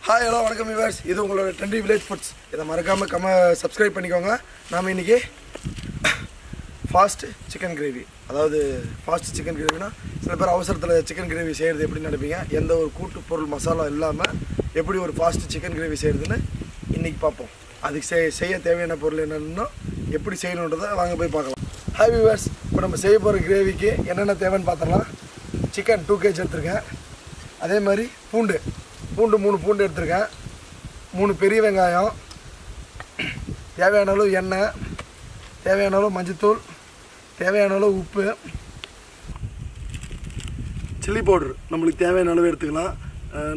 Hi hello வணக்கம் viewers, இது உங்களோட ட்ரெண்டி வில்லேஜ் ஃபுட்ஸ். இதை மறக்காமல் சப்ஸ்கிரைப் பண்ணிக்கோங்க. நாம் இன்றைக்கி ஃபாஸ்ட் சிக்கன் கிரேவி, அதாவது ஃபாஸ்ட் சிக்கன் கிரேவினா சில பேர் அவசரத்தில் சிக்கன் கிரேவி செய்கிறது எப்படின்னு நினைப்பீங்க. எந்த ஒரு கூட்டு பொருள் மசாலா இல்லாமல் எப்படி ஒரு ஃபாஸ்ட் சிக்கன் கிரேவி செய்கிறதுன்னு இன்றைக்கி பார்ப்போம். அதுக்கு செய்ய தேவையான பொருள் என்னென்னா எப்படி செய்யணுன்றதை வாங்க போய் பார்க்கலாம். ஹாய் வியூவர்ஸ், இப்போ நம்ம செய்ய போகிற கிரேவிக்கு என்னென்ன தேவைன்னு பார்த்துடலாம். சிக்கன் 2 kg எடுத்துருக்கேன். அதே மாதிரி பூண்டு 3 பூண்டு எடுத்துருக்கேன். 3 பெரிய வெங்காயம், தேவையான அளவு எண்ணெய், தேவையான அளவு மஞ்சத்தூள், தேவையான அளவு உப்பு, சில்லி பவுட்ரு நம்மளுக்கு தேவையான அளவு எடுத்துக்கலாம்.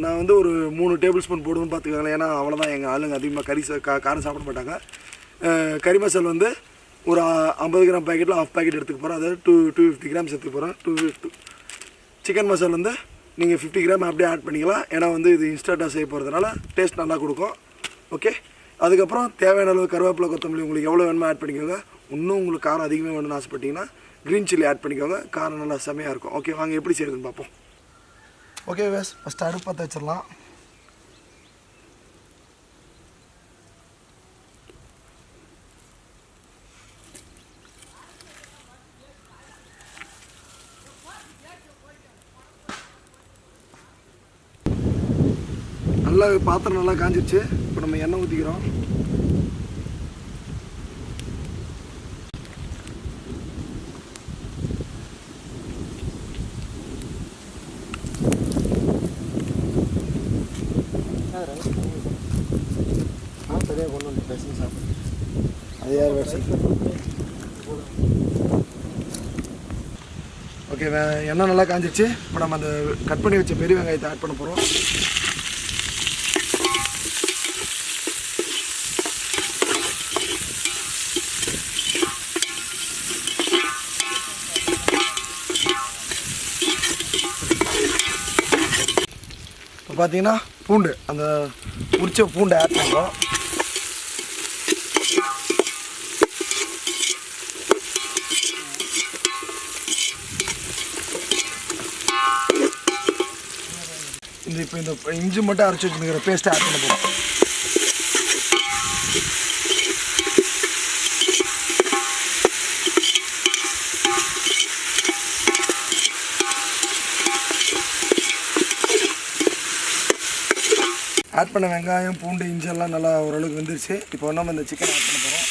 நான் வந்து ஒரு 3 டேபிள் ஸ்பூன் போடுவேன்னு பார்த்துக்கோங்களேன். ஏன்னா அவ்வளோதான், எங்கள் ஆளுங்க அதிகமாக காரம் சாப்பிட மாட்டாங்க. கறி மசாலா வந்து ஒரு 50 கிராம் பேக்கெட்டில் 1/2 பேக்கெட் எடுத்துக்க போகிறேன். அதாவது 250 கிராம்ஸ் எடுத்துக்க போகிறேன். 250 சிக்கன் மசாலா வந்து நீங்கள் 50 கிராம் அப்படியே ஆட் பண்ணிக்கலாம். ஏன்னா வந்து இது இன்ஸ்டண்ட்டாக செய்ய போகிறதுனால டேஸ்ட் நல்லா கொடுக்கும். ஓகே, அதுக்கப்புறம் தேவையான அளவு கருவேப்பிலை, கொத்தமல்லி உங்களுக்கு எவ்வளோ வேணுமோ ஆட் பண்ணிக்கோங்க. இன்னும் உங்களுக்கு காரம் அதிகமாக வேணும்னு ஆசைப்பட்டீங்கன்னா க்ரீன் சில்லி ஆட் பண்ணிக்கோங்க. காரம் நல்லா செமையாக இருக்கும். ஓகே, வாங்க எப்படி செய்யுதுன்னு பார்ப்போம். ஓகே வேஸ், ஃபஸ்ட்டு அடுப்பு பற்ற வச்சிடலாம். நல்லா பாத்திரம் நல்லா காஞ்சிடுச்சு. இப்போ நம்ம எண்ணெய் ஊற்றிக்கிறோம். சரியாக கொண்டு வந்து பேசி சாப்பிடு. அது யார் வேறு? ஓகே, எண்ணெய் நல்லா காஞ்சிடுச்சு. இப்போ நம்ம அந்த கட் பண்ணி வச்ச பெரிய வெங்காயத்தை ஆட் பண்ண போகிறோம். இப்போ பார்த்தீங்கன்னா பூண்டு, அந்த உரிச்ச பூண்டை ஆட் பண்ணுறோம். இப்போ இந்த இஞ்சி மட்டும் அரைச்சி வச்சுருக்கிற பேஸ்ட்டை ஆட் பண்ண போகிறோம். ஆட் பண்ண வெங்காயம், பூண்டு, இஞ்செல்லாம் நல்லா ஓரளவுக்கு வெந்துருச்சு. இப்போ நம்ம இந்த சிக்கன் ஆட் பண்ண போகிறோம்.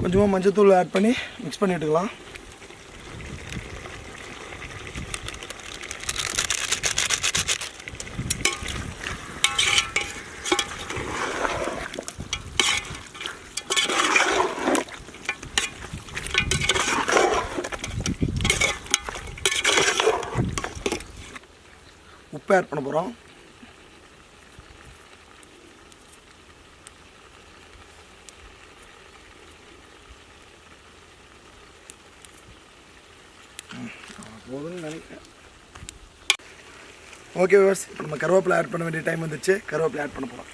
கொஞ்சமாக மஞ்சத்தூள் ஆட் பண்ணி மிக்ஸ் பண்ணி விட்டுக்கலாம். உப்பு ஆட் பண்ண போகிறோம். போதும்னு நினைக்கிறேன். ஓகே வியூவர்ஸ், இப்போ நம்ம கருவேப்பிலை ஆட் பண்ண வேண்டிய டைம் வந்துச்சு. கருவேப்பிலை ஆட் பண்ண போகிறோம்.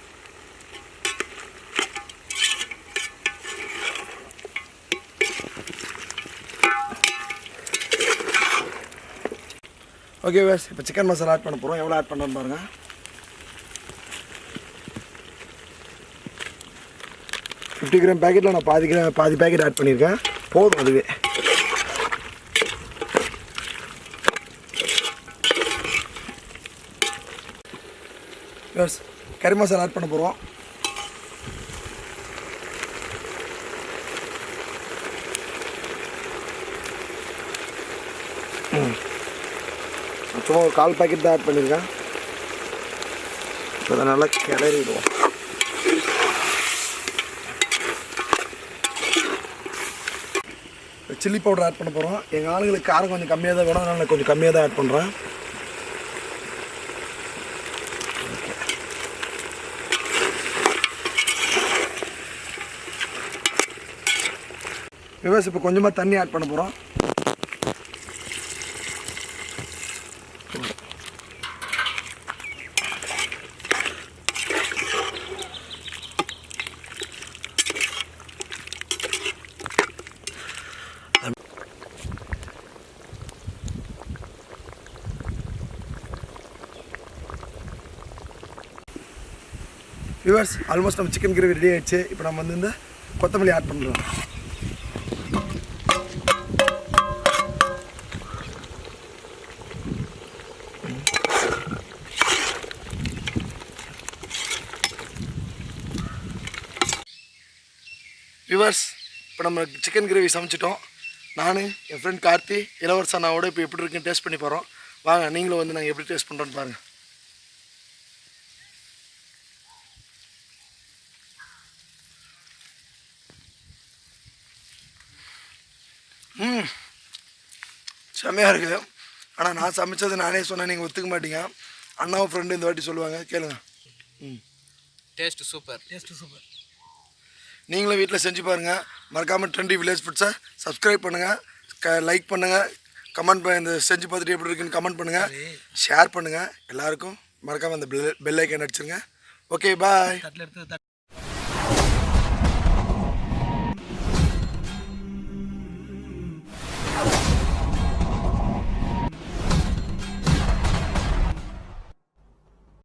ஓகே வியூவர்ஸ், இப்போ சிக்கன் மசாலா ஆட் பண்ண போகிறோம். எவ்வளோ ஆட் பண்ணுறோன்னு பாருங்கள். $50 கிராம் பேக்கெட்டில் நான் பாதி பேக்கெட் ஆட் பண்ணியிருக்கேன். போதும் அதுவே. கறி மசாலா ஆட் பண்ண போகிறோம். சும்மா ஒரு 1/4 பாக்கெட் தான் ஆட் பண்ணியிருக்கேன். இப்போ அதை நல்லா கிளறிடுவோம். சில்லி பவுடர் ஆட் பண்ண போகிறோம். எங்கள் ஆளுங்களுக்கு காரம் கொஞ்சம் கம்மியாக தான் வேணும், அதனால் நான் கொஞ்சம் கம்மியாக தான் ஆட் பண்ணுறேன். விவசாயம் இப்போ கொஞ்சமாக தண்ணி ஆட் பண்ண போகிறோம். வியூவர்ஸ், ஆல்மோஸ்ட் நம்ம சிக்கன் கிரேவி ரெடி ஆகிடுச்சு. இப்போ நம்ம வந்து இந்த கொத்தமல்லி ஆட் பண்ணுறோம். வியூவர்ஸ், இப்போ நம்ம சிக்கன் கிரேவி சமைச்சிட்டோம். நான் என் ஃப்ரெண்ட் கார்த்தி இளவரசனாவோட இப்போ எப்படி இருக்குன்னு டேஸ்ட் பண்ணி போகிறோம். வாங்க, நீங்களும் வந்து நாங்கள் எப்படி டேஸ்ட் பண்ணுறோன்னு பாருங்கள். செம்மையாக இருக்குது. ஆனால் நான் சமைச்சது நானே சொன்னேன், நீங்கள் ஒத்துக்க மாட்டீங்க. அண்ணாவும் ஃப்ரெண்டு இந்த வாட்டி சொல்லுவாங்க, கேளுங்க. Taste super. நீங்களும் வீட்டில் செஞ்சு பாருங்கள். மறக்காமல் ட்ரெண்டி வில்லேஜ் ஃபுட்ஸை சப்ஸ்கிரைப் பண்ணுங்கள், லைக் பண்ணுங்கள், கமெண்ட் இந்த செஞ்சு பார்த்துட்டு எப்படி இருக்குன்னு கமெண்ட் பண்ணுங்கள், ஷேர் பண்ணுங்கள். எல்லாருக்கும் மறக்காமல் அந்த பெல் ஐக்கான் அடிச்சிருங்க. ஓகே, பாய்.